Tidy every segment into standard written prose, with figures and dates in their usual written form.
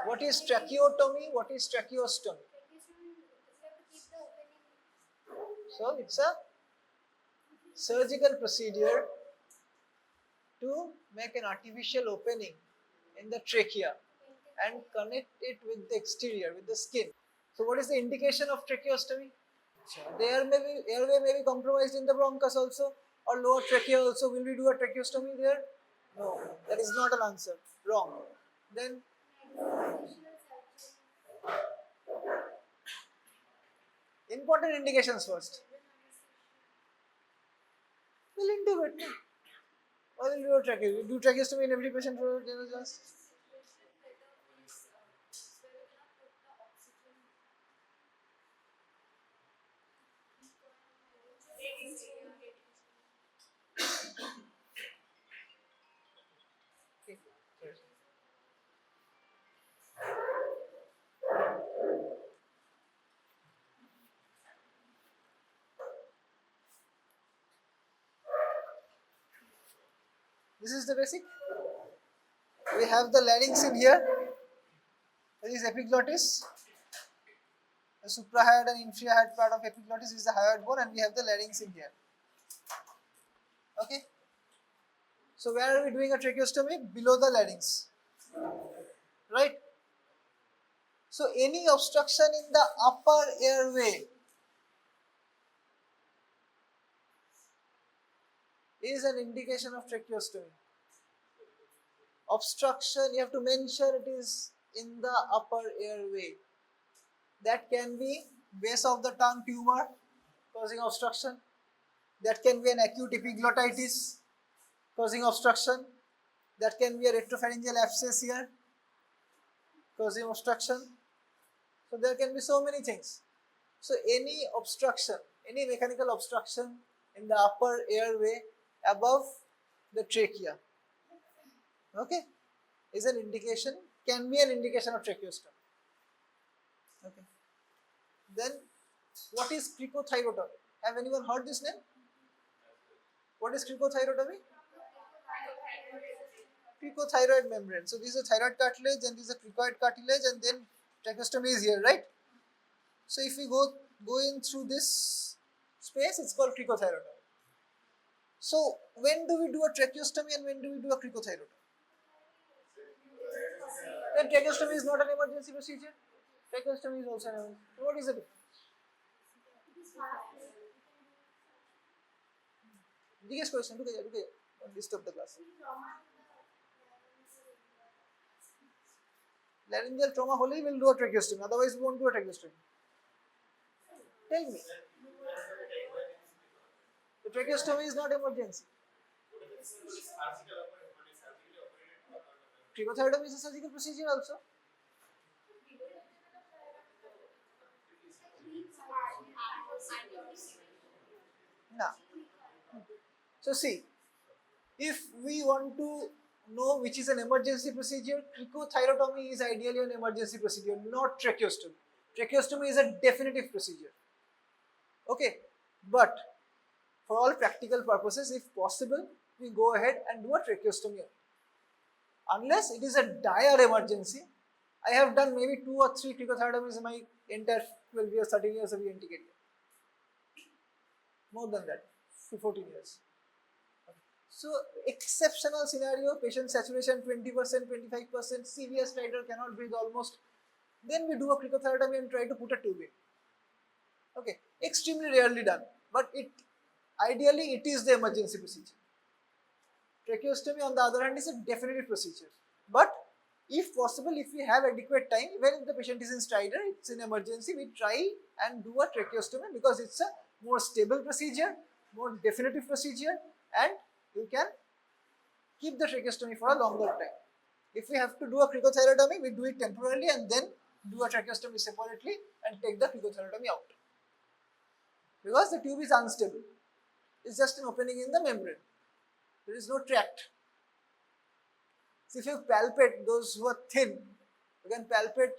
What is tracheotomy? What is tracheostomy? So it's a surgical procedure to make an artificial opening in the trachea and connect it with the exterior, with the skin. So what is the indication of tracheostomy? The airway may be compromised in the bronchus also, or lower trachea also. Will we do a tracheostomy there? No, that is not an answer. Wrong. Then important indications first. We'll intubate. Or we'll do a tracheostomy. We do tracheostomy in every patient for general class. Okay. This is the basic. We have the larynx in here. There is epiglottis. The suprahyoid and infrahyoid part of epiglottis is the hyoid bone, and we have the larynx in here. Okay. So where are we doing a tracheostomy? Below the larynx. Right? So any obstruction in the upper airway is an indication of tracheostomy. Obstruction, you have to mention it is in the upper airway. That can be base of the tongue tumor causing obstruction. That can be an acute epiglottitis causing obstruction. That can be a retropharyngeal abscess here causing obstruction. So there can be so many things. So any obstruction, any mechanical obstruction in the upper airway above the trachea, okay, is an indication, can be an indication of tracheostomy. Okay. Then what is cricothyrotomy? Have anyone heard this name? What is cricothyrotomy? Cricothyroid membrane. So this is a thyroid cartilage and this is a cricoid cartilage, and then tracheostomy is here, right? So if we go in through this space, it's called cricothyrotomy. So when do we do a tracheostomy and when do we do a cricothyrotomy? Then tracheostomy is not an emergency procedure. Tracheostomy is also an emergency. So what is the difference? Biggest question. Look at don't disturb the class. Laryngeal trauma hole will do a tracheostomy. Otherwise, we won't do a tracheostomy. Tell me. The tracheostomy is not emergency. Cricothyrotomy is a surgical procedure also. No. So see, if we want to know which is an emergency procedure, cricothyrotomy is ideally an emergency procedure, not tracheostomy. Tracheostomy is a definitive procedure. Okay, but for all practical purposes, if possible, we go ahead and do a tracheostomy. Unless it is a dire emergency. I have done maybe 2 or 3 cricothyrotomies in my entire 12 years, 13 years of ENT career. More than that, 14 years. So exceptional scenario, patient saturation 20%, 25%, severe stridor, cannot breathe almost. Then we do a cricothyrotomy and try to put a tube in. Okay, extremely rarely done, but ideally it is the emergency procedure. Tracheostomy on the other hand is a definitive procedure. But if possible, if we have adequate time, even if the patient is in stridor, it's an emergency, we try and do a tracheostomy because it's a more stable procedure, more definitive procedure, and you can keep the tracheostomy for a longer time. If we have to do a cricothyrotomy, we do it temporarily and then do a tracheostomy separately and take the cricothyrotomy out. Because the tube is unstable. It's just an opening in the membrane. There is no tract. So if you palpate, those who are thin, you can palpate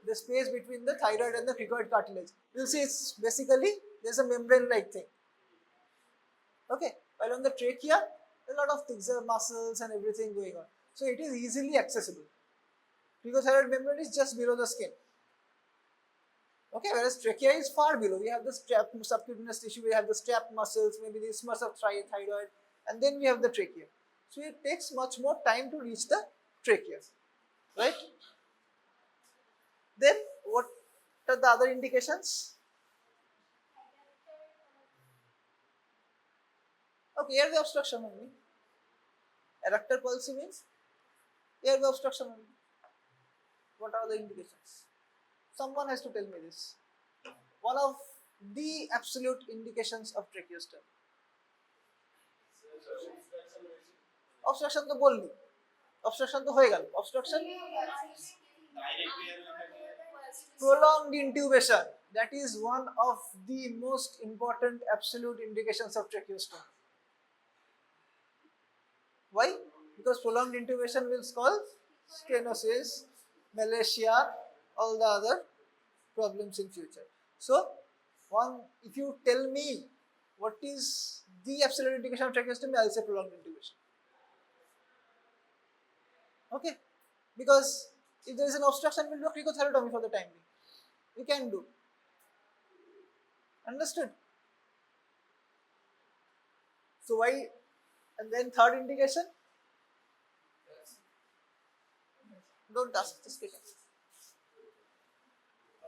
the space between the thyroid and the cricoid cartilage. You'll see it's basically, there's a membrane-like thing. Okay, while on the trachea, a lot of things, there are muscles and everything going on. So it is easily accessible. Cricothyroid membrane is just below the skin. Okay, whereas trachea is far below. We have the strap subcutaneous tissue, we have the strap muscles, maybe the isthmus of thyroid, and then we have the trachea. So it takes much more time to reach the trachea, right? Then what are the other indications? Okay, airway obstruction only. Erector palsy means airway obstruction only. What are the indications? Someone has to tell me this. One of the absolute indications of tracheostomy. Obstruction to bolli. Obstruction to hoye gel. Obstruction. Prolonged intubation. That is one of the most important absolute indications of tracheostomy. Why? Because prolonged intubation will cause stenosis, malacia, all the other problems in future. So, if you tell me what is the absolute indication of tracheostomy, I will say prolonged intubation. Okay? Because if there is an obstruction, we will do cricothyrotomy for the time being. We can do. Understood? So why? And then third indication? Don't ask, just get it.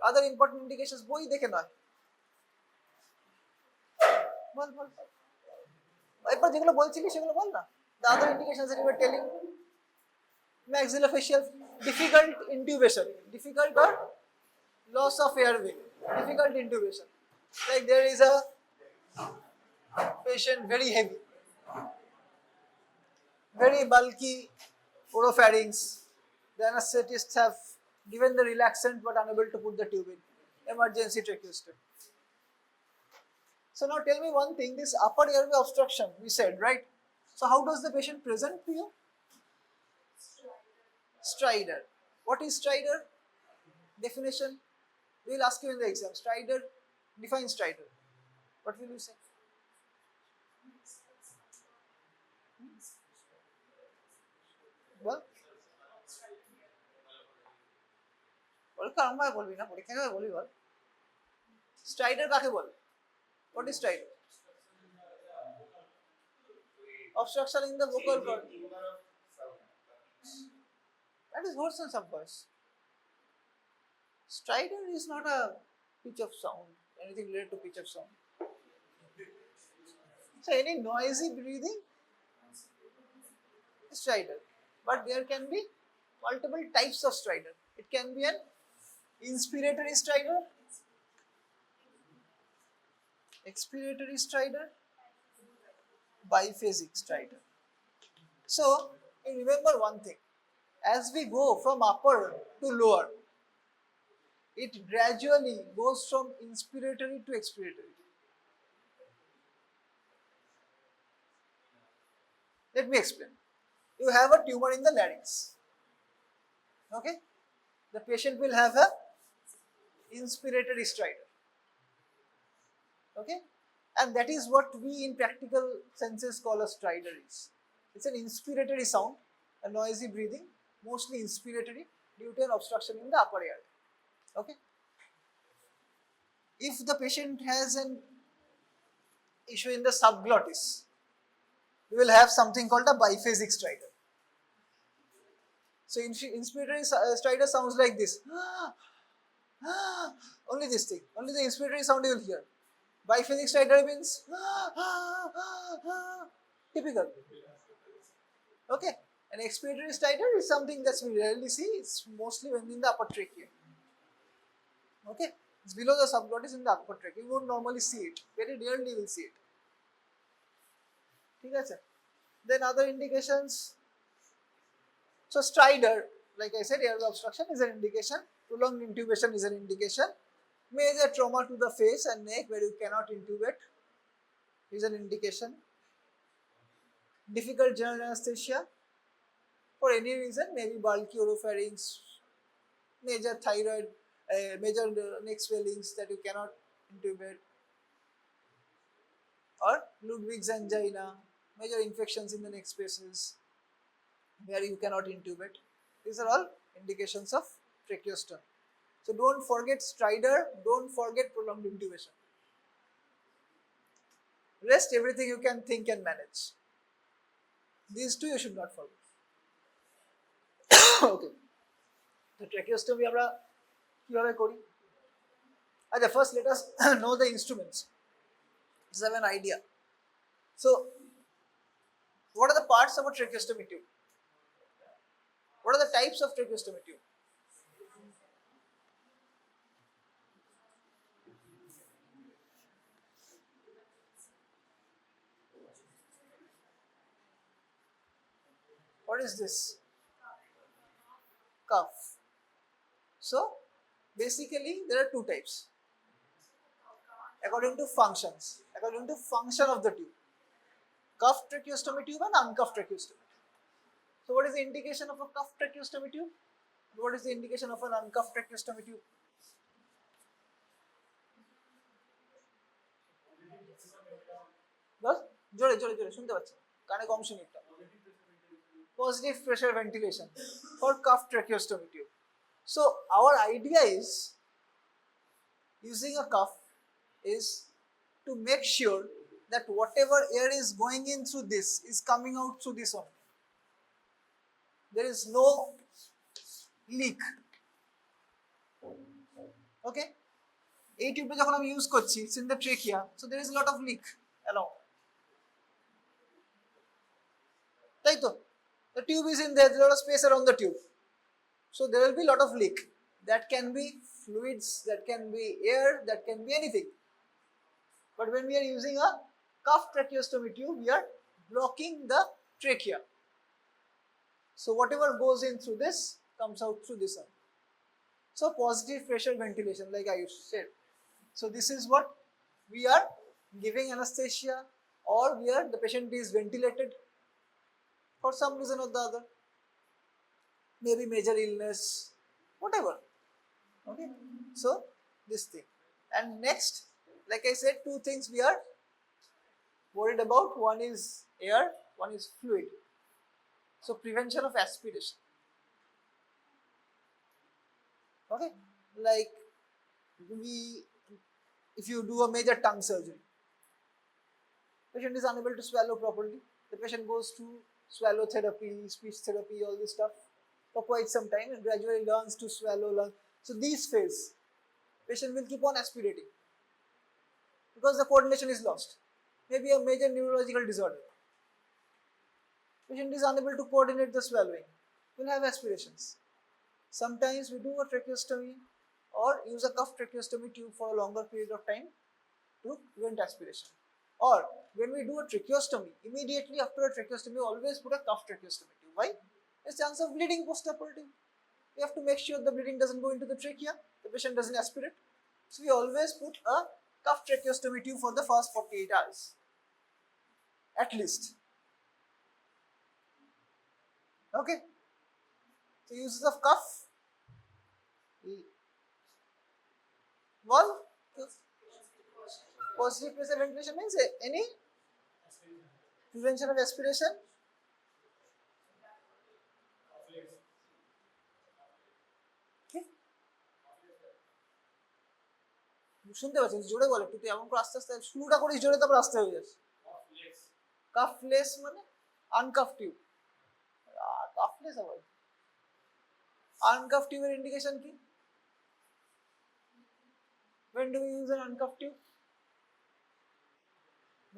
Other important indications, boi dekhe na. বল এরপর যেগুলো বলছিলি সেগুলো বল না. The other indications that you were telling, maxillofacial difficult intubation, difficult or loss of airway, difficult intubation. Like there is a patient very heavy, very bulky oropharynx. The anesthetists have given the relaxant but unable to put the tube in. Emergency tracheostomy. So now tell me one thing, this upper airway obstruction we said, right? So how does the patient present to you? Stridor. What is stridor? Definition? We will ask you in the exam. Stridor, define stridor. What will you say? Well, stridor কাকে বলে? What is stridor? Obstruction in the vocal cord. That is hoarse and some voice. Stridor is not a pitch of sound, anything related to pitch of sound. So any noisy breathing, stridor. But there can be multiple types of stridor. It can be an inspiratory stridor, expiratory stridor, biphasic stridor. So remember one thing, as we go from upper to lower, it gradually goes from inspiratory to expiratory. Let me explain. You have a tumor in the larynx. Okay? The patient will have a inspiratory stridor. Okay? And that is what we in practical senses call a stridor is. It's an inspiratory sound, a noisy breathing, mostly inspiratory due to an obstruction in the upper airway. Okay? If the patient has an issue in the subglottis, we will have something called a biphasic stridor. So inspiratory stridor sounds like this. Only this thing, only the inspiratory sound you will hear. Biphasic stridor means typical. Okay, an expiratory stridor is something that we rarely see. It's mostly when in the upper trachea. Okay, it's below the subglottis in the upper trachea. You won't normally see it. Very rarely you will see it. Okay. Then other indications. So stridor, like I said, airway obstruction is an indication. Prolonged intubation is an indication. Major trauma to the face and neck where you cannot intubate is an indication. Difficult general anesthesia for any reason, maybe bulky oropharynx, major thyroid, major neck swellings that you cannot intubate, or Ludwig's angina, major infections in the neck spaces. where you cannot intubate. These are all indications of tracheostomy. So don't forget stridor, don't forget prolonged intubation. Rest everything you can think and manage. These two you should not forget. Okay. So tracheostomy আমরা কিভাবে করি? First let us know the instruments. Let's have an idea. So what are the parts of a tracheostomy tube? What are the types of tracheostomy tube? What is this? Cuff. So basically there are two types according to functions, according to function of the tube. Cuffed tracheostomy tube and uncuffed tracheostomy tube. So what is the indication of a cuffed tracheostomy tube? What is the indication of an uncuffed tracheostomy tube? বস জোরে জোরে জোরে শুনতে পাচ্ছি, কানে কম শুনি একটা। Positive pressure ventilation for cuffed tracheostomy tube. So our idea is using a cuff is to make sure that whatever air is going in through this is coming out through this one. There is no leak. Okay? এই টিউবটা যখন আমি use করছি, it's in the trachea, so there is a lot of leak along. তাই তো? The tube is in there, there is a lot of space around the tube. So there will be a lot of leak. That can be fluids, that can be air, that can be anything. But when we are using a cuffed tracheostomy tube, we are blocking the trachea. So whatever goes in through this comes out through this one. So positive pressure ventilation, like I said. So this is what we are giving anesthesia, or the patient is ventilated for some reason or the other. Maybe major illness, whatever. Okay, so this thing. And next, like I said, two things we are worried about. One is air, one is fluid. So prevention of aspiration. Okay, like if you do a major tongue surgery, patient is unable to swallow properly, the patient goes to swallow therapy, speech therapy, all this stuff for quite some time and gradually learns to swallow. So these phase, patient will keep on aspirating because the coordination is lost. Maybe a major neurological disorder. Patient is unable to coordinate the swallowing, will have aspirations. Sometimes we do a tracheostomy or use a cuffed tracheostomy tube for a longer period of time to prevent aspiration. Or when we do a tracheostomy, immediately after a tracheostomy, we always put a cuffed tracheostomy tube. Why? There's chance of bleeding postoperative. We have to make sure the bleeding doesn't go into the trachea, the patient doesn't aspirate. So we always put a cuffed tracheostomy tube for the first 48 hours, at least. Okay. So uses of cuff. One, positive pressure ventilation means any prevention of aspiration. Okay. শুনতে পাচ্ছেন জোরে বলে একটু, এমন করে আস্তে আস্তে শুরুটা করিস জোরে, তারপর আস্তে হয়ে যাচ্ছে। কাফলেস মানে আনকাফ টিউব। কাফলেস আবার uncuffed tube indication কি? When do we use an uncuffed tube?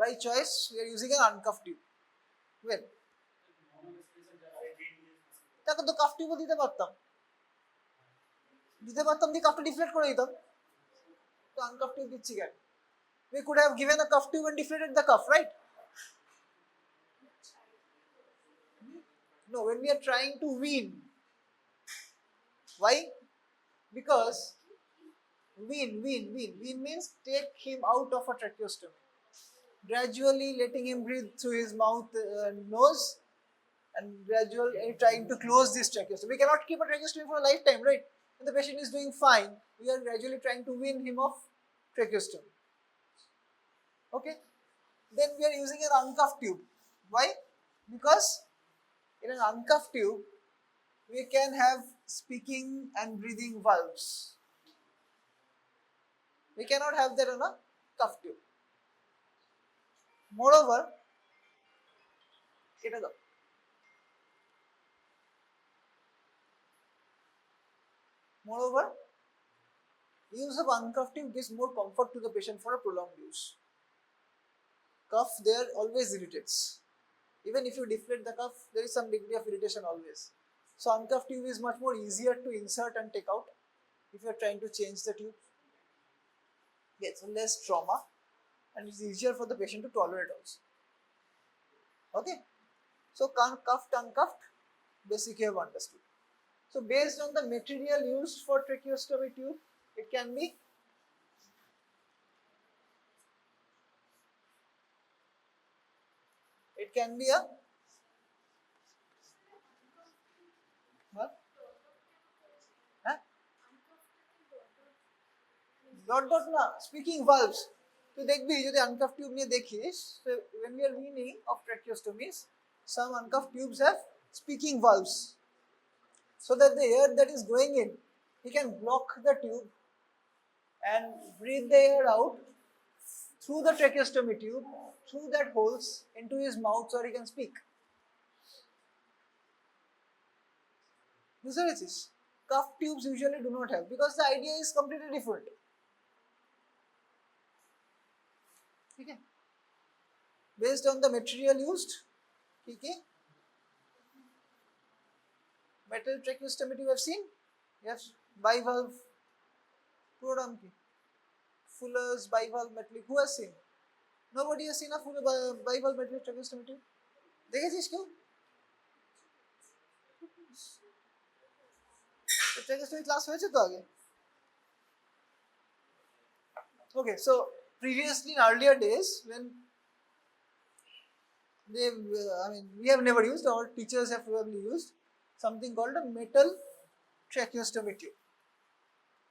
By choice, we are using an uncuffed tube. When? তাকে তো কাফ টিউবও দিতে পারতাম দিয়ে কাফটা ডিফ্লেট করে দিতাম, তো আনকাফ টিউব দিচ্ছি কেন? We could have given a cuff tube and deflated the cuff, right? No, when we are trying to wean. Why? Because wean means take him out of a tracheostomy, gradually letting him breathe through his mouth and nose, and gradually trying to close this tracheostomy. We cannot keep a tracheostomy for a lifetime, right? When the patient is doing fine, we are gradually trying to wean him off tracheostomy. Okay, then we are using an uncuffed tube. Why? Because In an uncuffed tube, we can have speaking and breathing valves. We cannot have that on a cuffed tube. Moreover, use of uncuffed tube gives more comfort to the patient for a prolonged use. Cuff there always irritates. Even if you deflate the cuff, there is some degree of irritation always. So uncuffed tube is much more easier to insert and take out if you are trying to change the tube. Yes, so less trauma and it's easier for the patient to tolerate also. Okay, so cuffed, uncuffed, basically you have understood. So based on the material used for tracheostomy tube, it can be a what? Huh? Dot na speaking valves. तो देख भी जो uncuffed tube में देखिए, so when we are weaning of tracheostomies, some uncuffed tubes have speaking valves, so that the air that is going in, he can block the tube and breathe the air out through the tracheostomy tube, through that holes into his mouth, so he can speak. These are it. Cuffed tubes usually do not have, because the idea is completely different. Okay. Based on the material used, okay. Metal tracheostomy tube you have seen? Yes, bivalve, program ki. Fuller's bivalve metallic. Who has seen? Nobody has seen a full bivalve metallic tracheostomy tube. देखेছিস क्यों? तो tracheostomy class হয়েছে তো আগে. Okay, so previously in earlier days when they, we have never used, our teachers have probably used something called a metal tracheostomy tube.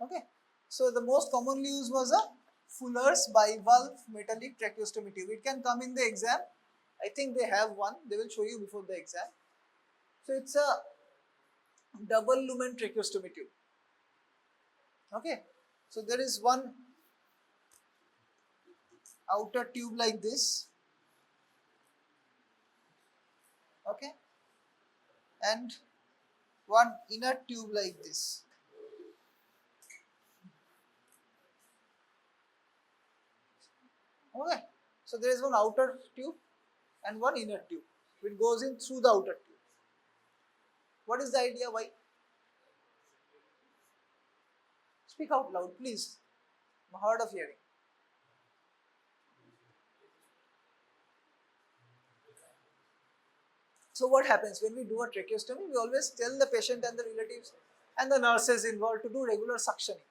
Okay, so the most commonly used was a Fuller's bivalve metallic tracheostomy tube. It can come in the exam. I think they have one. They will show you before the exam. So it's a double-lumen tracheostomy tube. Okay, so there is one outer tube like this, okay, and one inner tube like this. Okay, so there is one outer tube and one inner tube which goes in through the outer tube. What is the idea? Why? Speak out loud, please. I'm hard of hearing. So what happens when we do a tracheostomy? We always tell the patient and the relatives and the nurses involved to do regular suctioning.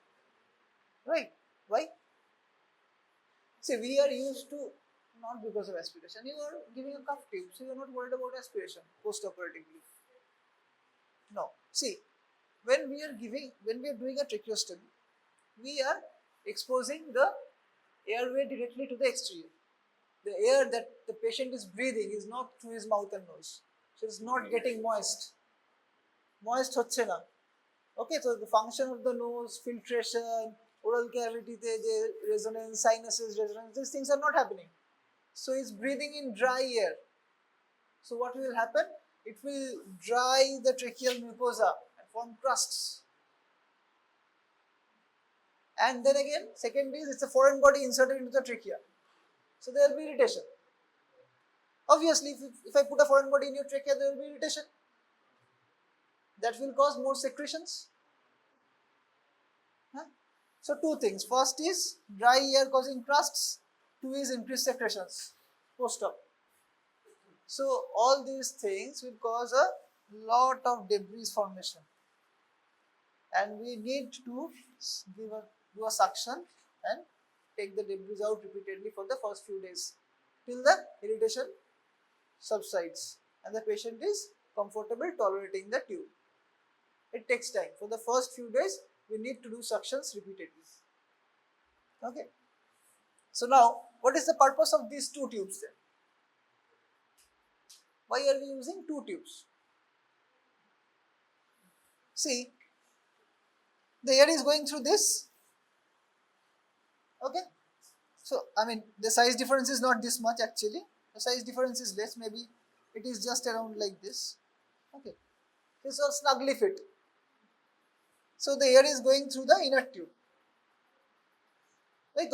Right? Why? See, we are used to, not because of aspiration. You are giving a cuff tube, so you are not worried about aspiration post-operatively. No. See, when we are doing a tracheostomy, we are exposing the airway directly to the exterior. The air that the patient is breathing is not through his mouth and nose. So it's not getting moist. Moist hocche na. Okay, so the function of the nose, filtration, oral cavity, resonance, sinuses, resonance, these things are not happening. So it's breathing in dry air. So what will happen? It will dry the tracheal mucosa and form crusts. And then again, second is it's a foreign body inserted into the trachea. So there will be irritation. Obviously, if I put a foreign body in your trachea, there will be irritation. That will cause more secretions. Huh? So two things. First is dry air causing crusts. Two is increased secretions post-op. So all these things will cause a lot of debris formation. And we need to do a suction and take the debris out repeatedly for the first few days till the irritation subsides and the patient is comfortable tolerating the tube. It takes time. For the first few days, we need to do suctions repeatedly. Okay. So now, what is the purpose of these two tubes then? Why are we using two tubes? See, the air is going through this. Okay. So, I mean, the size difference is not this much actually. The size difference is less. Maybe it is just around like this. Okay. This is snugly fit. So, the air is going through the inner tube. Right?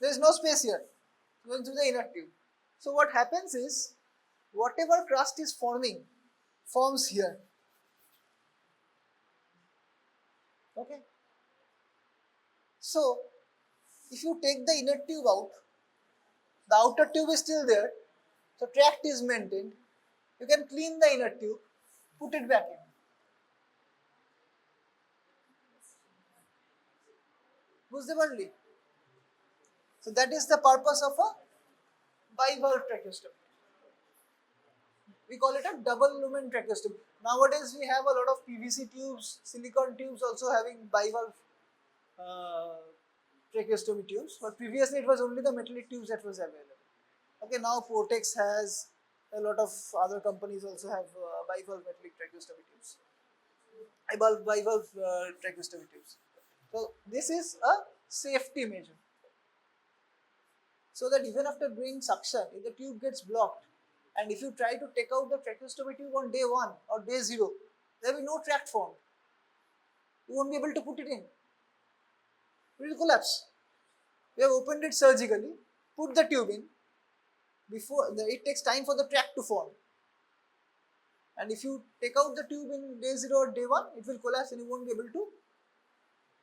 There is no space here. Going through the inner tube. So, what happens is, whatever crust is forming, forms here. Okay. So, if you take the inner tube out, the outer tube is still there, so tract is maintained. You can clean the inner tube, put it back in. বুঝতে পারলি? So that is the purpose of a bivalve tracheostomy. We call it a double-lumen tracheostomy. Nowadays we have a lot of PVC tubes, silicone tubes also having bivalve tracheostomy tubes, but previously it was only the metallic tubes that was available. Okay, now Portex has, a lot of other companies also have bivalve metallic tracheostomy tubes. Bivalve tracheostomy tubes. So this is a safety measure. So that even after doing suction, if the tube gets blocked, and if you try to take out the tracheostomy tube on day 1 or day 0, there will be no tract formed. You won't be able to put it in. It will collapse. We have opened it surgically, put the tube in. It takes time for the tract to form. And if you take out the tube in day 0 or day 1, it will collapse and you won't be able to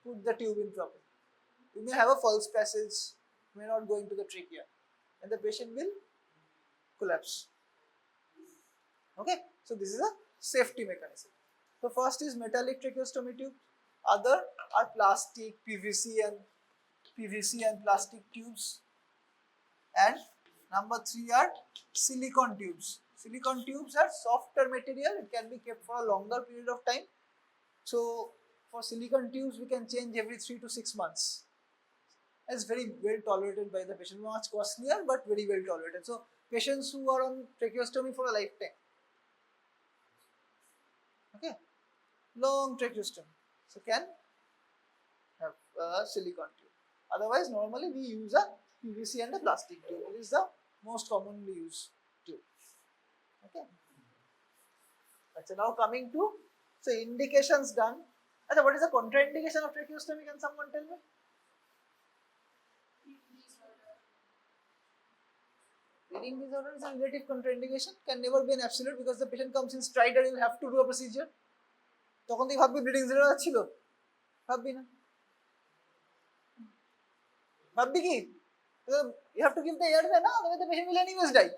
put the tube in properly. You may have a false passage, may not go into the trachea, and the patient will collapse. Okay, so this is a safety mechanism. So first is metallic tracheostomy tube, other are plastic, PVC and plastic tubes, and number 3 are silicone tubes. Silicone tubes are softer material, it can be kept for a longer period of time. So for silicone tubes we can change every 3 to 6 months. It's very well tolerated by the patient, much costlier but very well tolerated. So patients who are on tracheostomy for a lifetime, okay, long tracheostomy, so can have a silicone tube. Otherwise normally we use a PVC and a plastic tube. It is the most commonly used tube. Okay. So now coming to, so indications done. What is the contraindication of tracheostomy? Can someone tell me? Bleeding disorder is a relative contraindication, can never be an absolute, because the patient comes in stridor, you will have to do a procedure. তখন তুই ভাববি bleeding zero ছিল, ভাববি না, ভাববি কি you have to give the airway, না, otherwise the patient will anyways die.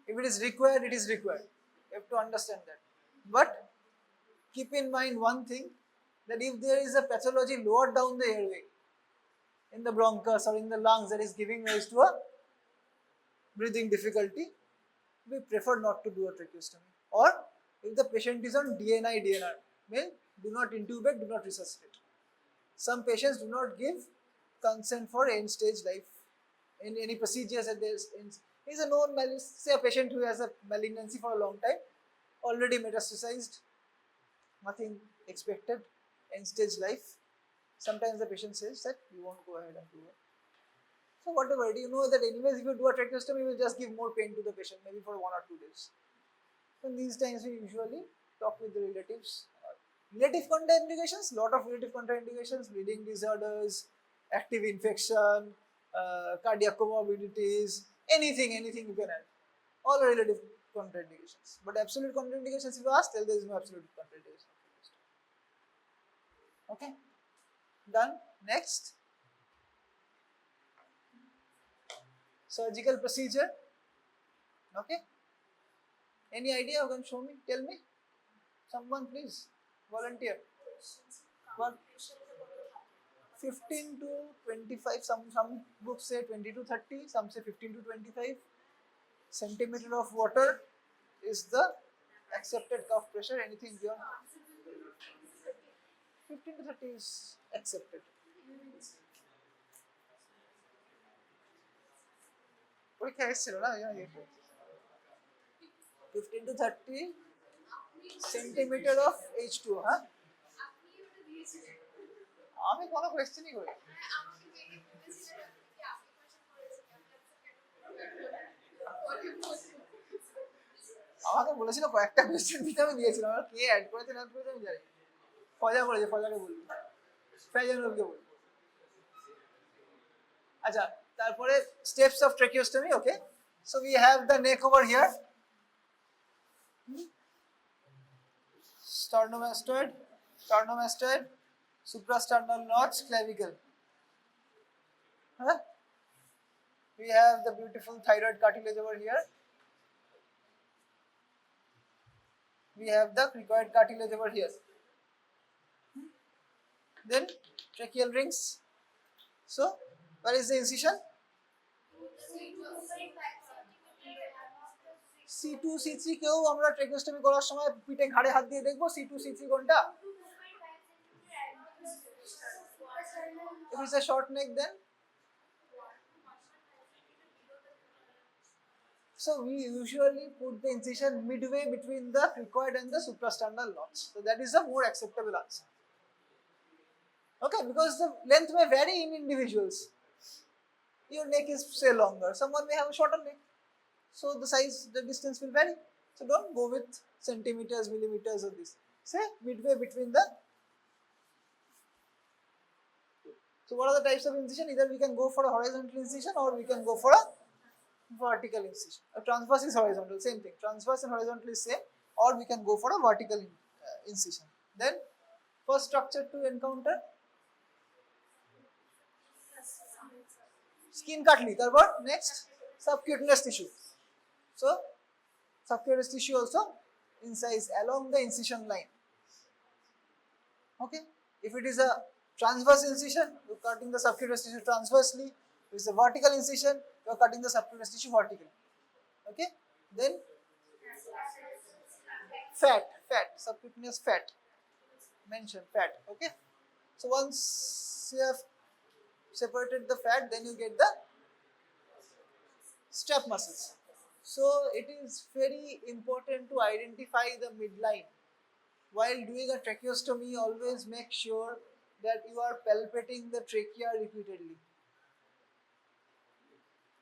If it is required, it is required. You have to understand that. But keep in mind one thing, that if there is a pathology lower down the airway, in the bronchus or in the lungs, that is giving rise to a breathing difficulty, we prefer not to do a tracheostomy. Or if the patient is on DNI, DNR, means do not intubate, do not resuscitate. Some patients do not give consent for end stage life in any procedures, and there is a known say a patient who has a malignancy for a long time, already metastasized, nothing expected, end stage life. Sometimes the patient says that you won't go ahead and do it. So whatever, you know that anyways if you do a tracheostomy, you will just give more pain to the patient, maybe for 1 or 2 days. So in these times we usually talk with the relatives. Relative contraindications, lot of relative contraindications, bleeding disorders, active infection, cardiac comorbidities, anything you can add. All are relative contraindications. But absolute contraindications, if you ask, there is no absolute contraindication. Okay. Done. Next, surgical procedure. Okay. Any idea? You can show me. Tell me. Someone please volunteer. What? 15 to 25. Some books say 20 to 30. Some say 15 to 25 centimeter of water is the accepted cuff pressure. Anything beyond 15 to 30 is accepted. পরীক্ষা এসেছিল না, 15 to 30 centimeter of H2O, huh? আমি কোনো কোয়েশ্চেনই করি আমাকে বলেছিল কয়েকটা question দিতে আমি দিয়েছিলাম আর কে অ্যাড করেছে না করেছে আমি জানি ফজা করেছে ফজাকে বলবি ফ্যাজানুলকে বলবি আচ্ছা তারপরে steps of ট্রাকিওস্টমি okay so we have the neck over here sternomastoid suprasternal notch clavicle huh? We have the beautiful thyroid cartilage over here. We have the cricoid cartilage over here. Then tracheal rings. So, where is the incision? C2, C3 কেউ আমরা ট্রাকিওস্টমি করার সময় পিঠে ঘাড়ে হাত দিয়ে দেখবো C2, C3 কোনটা? If it's a short neck then? So we usually put the incision midway between the cricoid and the suprasternal notch. So that is the more acceptable answer. Okay, because the length may vary in individuals. Your neck is say longer, someone may have a shorter neck. So the size, the distance will vary. So don't go with centimeters, millimeters or this. Say midway between the. So what are the types of incision? Either we can go for a horizontal incision or we can go for a vertical incision. A transverse is horizontal, same thing. Transverse and horizontal is same, or we can go for a vertical incision. Then, first structure to encounter skin cutlery. Therefore, next subcutaneous tissue. So, subcutaneous tissue also incise along the incision line. Okay, if it is a transverse incision, you are cutting the subcutaneous tissue transversely. If it is a vertical incision, you are cutting the subcutaneous tissue vertically. Okay, then fat, subcutaneous fat. Mention fat. Okay, so once you have separated the fat, then you get the strap muscles. So it is very important to identify the midline. While doing a tracheostomy, always make sure that you are palpating the trachea repeatedly.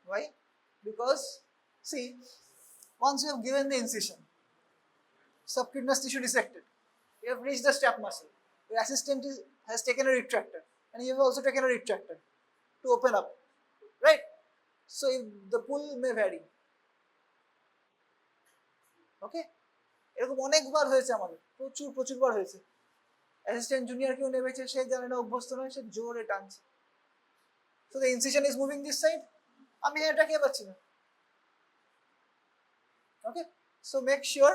Why? Because, see, once you have given the incision, subcutaneous tissue dissected, you have reached the strap muscle, your assistant has taken a retractor, and you have also taken a retractor to open up, right? So the pull may vary. Okay? এরকম অনেকবার হয়েছে আমাদের প্রচুরবার হয়েছে assistant junior কেউ নেমেছে সে জানে না অভ্যস্ত নয় সে জোরে টানছে so the incision is moving this side আমি এটা কে পাচ্ছি না okay so make sure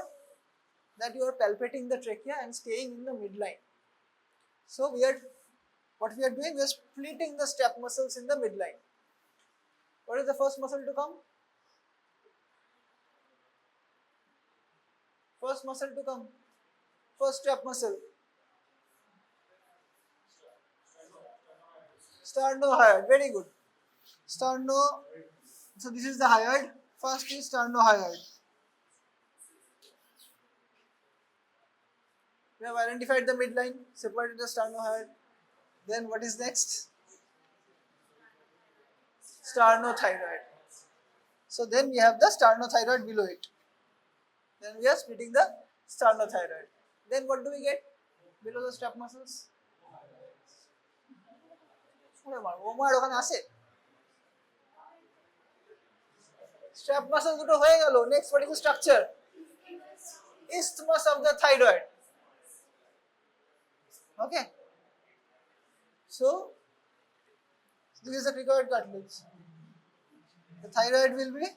that you are palpating the trachea and staying in the midline. So what we are doing, we are splitting the strap muscles in the midline. What is the first muscle to come? First strap muscle. Sternohyoid, very good. So this is the hyoid. First is sternohyoid. We have identified the midline, separated the sternohyoid. Then what is next? Sternothyroid. So then we have the sternothyroid below it. Then we are splitting the sternothyroid. Then what do we get below the strap muscles? Strap muscle দুটো হয়ে গেল. Next, what is the structure? Isthmus of the thyroid. Okay. So this is the cricoid cartilage. The thyroid will be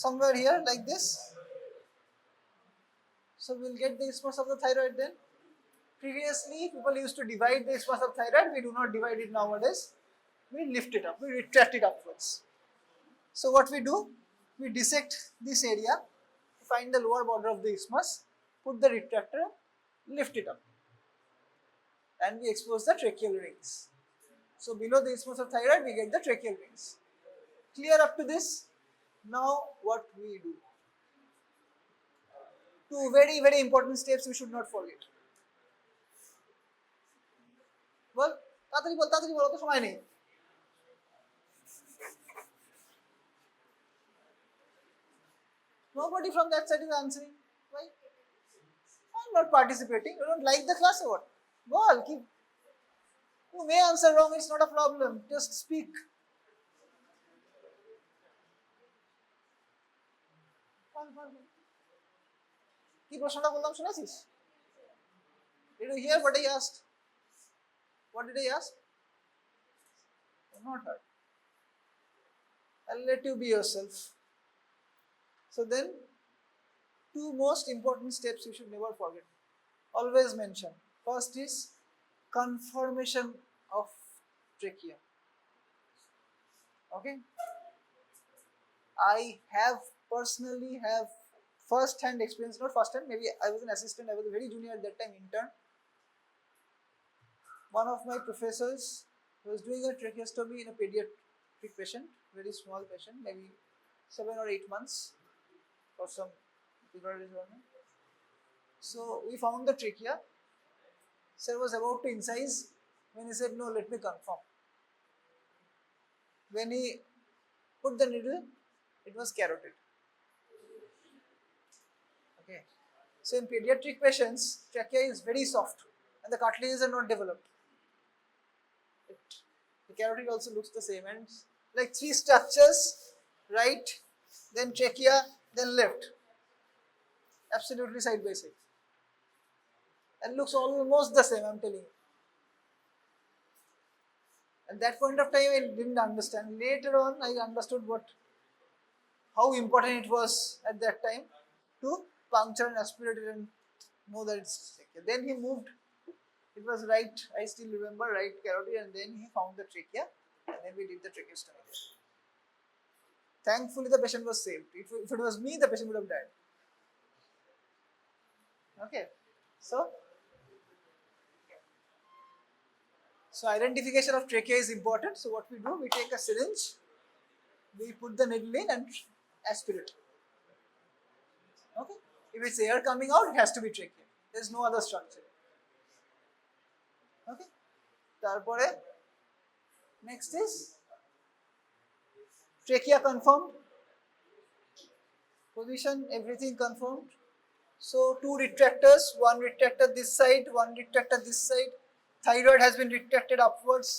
somewhere here like this. So we'll get the isthmus of the thyroid then. Previously, people used to divide the isthmus of thyroid. We do not divide it nowadays. We lift it up. We retract it upwards. So what we do? We dissect this area, find the lower border of the isthmus, put the retractor, lift it up, and we expose the tracheal rings. So below the isthmus of thyroid, we get the tracheal rings. Clear up to this? Now what we do? Two very, very important steps we should not forget. বল তাড়াতাড়ি বল অত সময় নেই। Nobody from that side is answering. Why? I'm not participating. You don't like the class or what? Bol, keep. You may answer wrong, it's not a problem. Just speak. কি প্রশ্নটা বললাম শুনেছিস? Did you hear what I asked? What did I ask? Not heard. I'll let you be yourself. So then, two most important steps you should never forget. Always mention. First is conformation of trachea. Okay? I have personally have first-hand experience, not first-hand, maybe I was an assistant, I was a very junior at that time, intern. One of my professors was doing a tracheostomy in a pediatric patient, very small patient, maybe 7 or 8 months for some figurative development. So we found the trachea. Sir was about to incise when he said, no, let me confirm. When he put the needle, it was carotid. Okay. So in pediatric patients, trachea is very soft and the cartilages are not developed. The carotid also looks the same, and like 3 structures, right, then trachea, then left, absolutely side by side, and looks almost the same, I'm telling you. At that point of time I didn't understand. Later on I understood how important it was at that time to puncture and aspirate it and know that it's trachea. Then he moved. It was right, I still remember, right carotid, and then he found the trachea, and then we did the tracheostomy. Thankfully the patient was saved. If it was me, the patient would have died. Okay, so identification of trachea is important. So what we do, we take a syringe, we put the needle in and aspirate. Okay, if it's air coming out, it has to be trachea. There's no other structure. Okay, tarpore next is trachea confirmed, position, everything confirmed. So 2 retractors, one retractor this side, one retractor this side. Thyroid has been retracted upwards.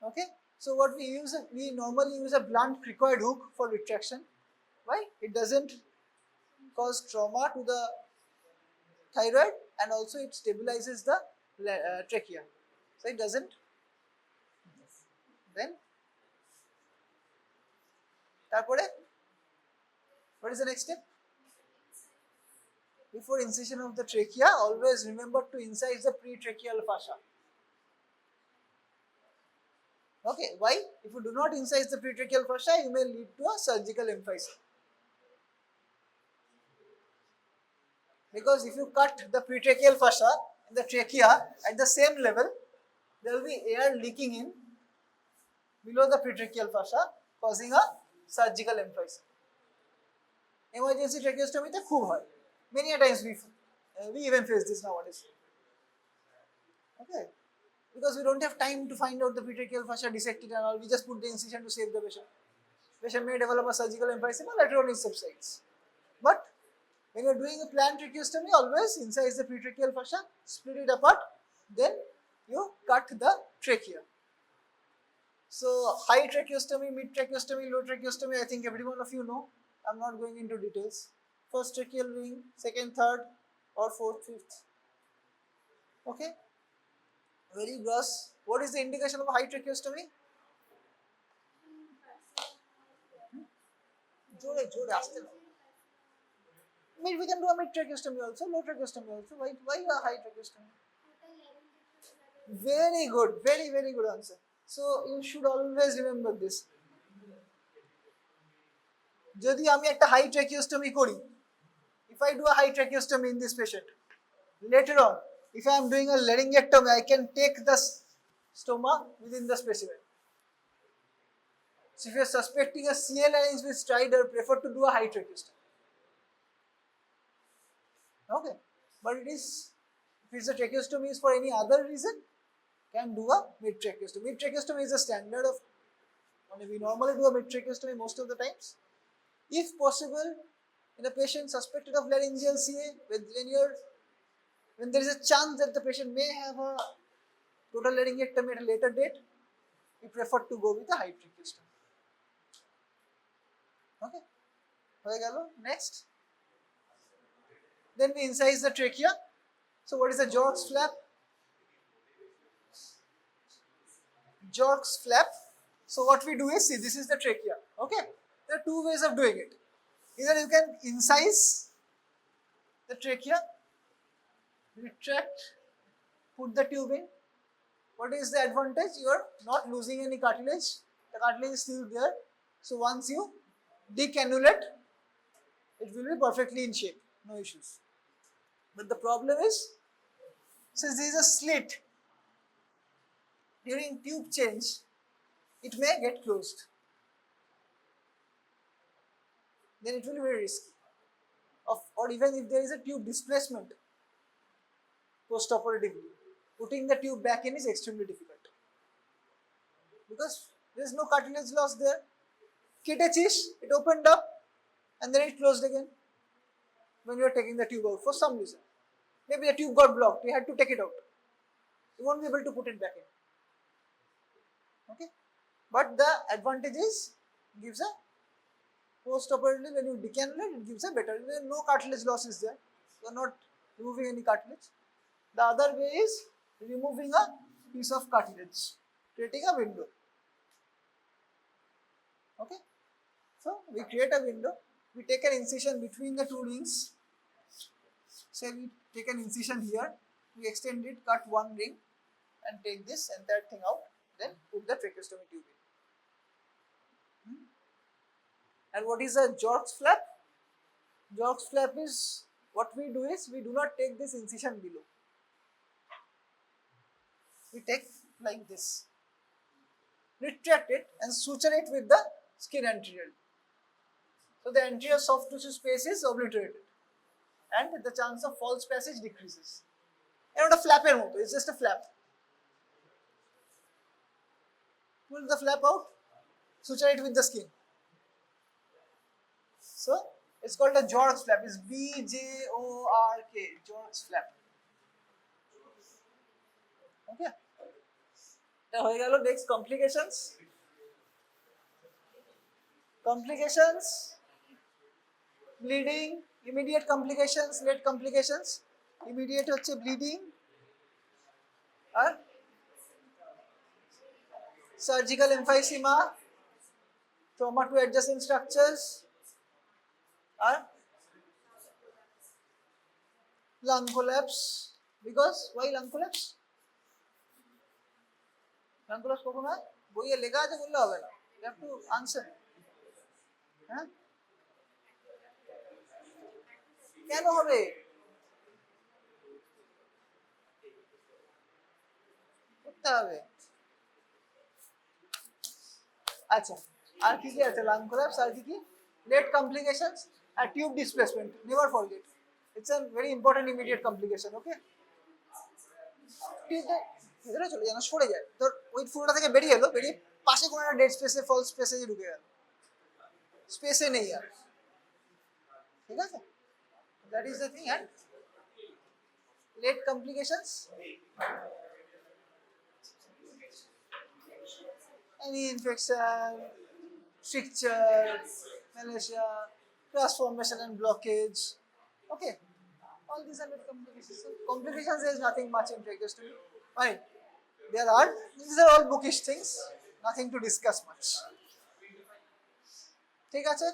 Okay, so what we normally use a blunt cricoid hook for retraction. Why? It doesn't cause trauma to the thyroid, and also it stabilizes the trachea. So it doesn't. Then tarpore what is the next step? Before incision of the trachea, always remember to incise the pretracheal fascia. Okay, why? If you do not incise the pretracheal fascia, you may lead to a surgical emphysis. Because if you cut the pretracheal fascia in the trachea at the same level, there will be air leaking in below the pretracheal fascia, causing a surgical emphysis. Emergency tracheostomy te khub hoy. Many a times we even face this nowadays. Okay, because we don't have time to find out the pretracheal fascia, dissect it and all. We just put the incision to save the patient. Patient may develop a surgical emphysema, later on it subsides. But when you are doing a planned tracheostomy, always incise the pretracheal fascia, split it apart, then you cut the trachea. So high tracheostomy, mid tracheostomy, low tracheostomy, I think every one of you know. I'm not going into details. First tracheal ring, second, third, or fourth, fifth. Okay, very gross. What is the indication of high tracheostomy? Jore, aste na. We can do a mid tracheostomy also, low tracheostomy also. Why a high tracheostomy? Very good, very, very good answer. So you should always remember this. Jodi ami ekta high tracheostomy kori, if I do a high tracheostomy in this patient, later on, if I am doing a laryngectomy, I can take the stoma within the specimen. So if you are suspecting a CA larynx with stridor, prefer to do a high tracheostomy. Okay, but it is, if it's a tracheostomy is for any other reason, can do a mid tracheostomy. Mid tracheostomy is a standard of, we normally do a mid tracheostomy most of the times. If possible, in a patient suspected of laryngeal CA, when there is a chance that the patient may have a total laryngectomy at a later date, we prefer to go with a high tracheostomy. Okay, next. Then we incise the trachea. So what is the Björk's flap? Björk's flap. So what we do is, see, this is the trachea. Okay, there are two ways of doing it. Either you can incise the trachea, retract, put the tube in. What is the advantage? You are not losing any cartilage. The cartilage is still there. So once you decannulate, it will be perfectly in shape. No issues. But the problem is, since there is a slit, during tube change, it may get closed. Then it will be very risky. Or even if there is a tube displacement post-operatively, putting the tube back in is extremely difficult. Because there is no cartilage loss there. Kitachish, it opened up and then it closed again when you are taking the tube out for some reason. Maybe the tube got blocked, you had to take it out. You won't be able to put it back in. Okay? But the advantage is, gives a post-operatively, when you decannulate, it gives a better, no cartilage loss is there. You are not removing any cartilage. The other way is removing a piece of cartilage, creating a window. Okay? So we create a window, we take an incision between the two rings. Say we take an incision here, we extend it, cut one ring and take this entire thing out, then put the tracheostomy tube in. And what is a Björk's flap? Björk's flap is, what we do is, we do not take this incision below. We take like this, retract it and suture it with the skin anterior. So the anterior soft tissue space is obliterated and the chance of false passage decreases. And not a flap, it's just a flap. Pull the flap out, suture it with the skin. So it's called a Björk's flap. It's B-J-O-R-K, Björk's flap. Okay. Now next, complications. Complications, bleeding, immediate complications, late complications. Immediate hoche bleeding, surgical emphysema, trauma to adjacent structures, lung collapse. Because why lung collapse? Lung collapse কখন হয়? বইয়ে লেখা আছে বললে হবে না. You have to answer. কেন হবে? করতে হবে. আচ্ছা, আর কি কি আছে? lung collapse, আর কি? Late complications and tube displacement. Never forget. It's a very important immediate complication. Okay? ভেতরে চলে যেন সরে যায়, তোর ওই ফুলটা থেকে বেরিয়ে এলো, বেরিয়ে পাশে কোনো একটা ডেড স্পেসে ফলস স্পেসে ঢুকে গেল, স্পেসে নেই আর, ঠিক আছে? That is the thing. And let complications, any infection, stricture, malaria, transformation and blockage. Okay, all these are complications. So complications, there is nothing much in tracheostomy. Fine, there are, these are all bookish things, nothing to discuss much. ঠিক আছে?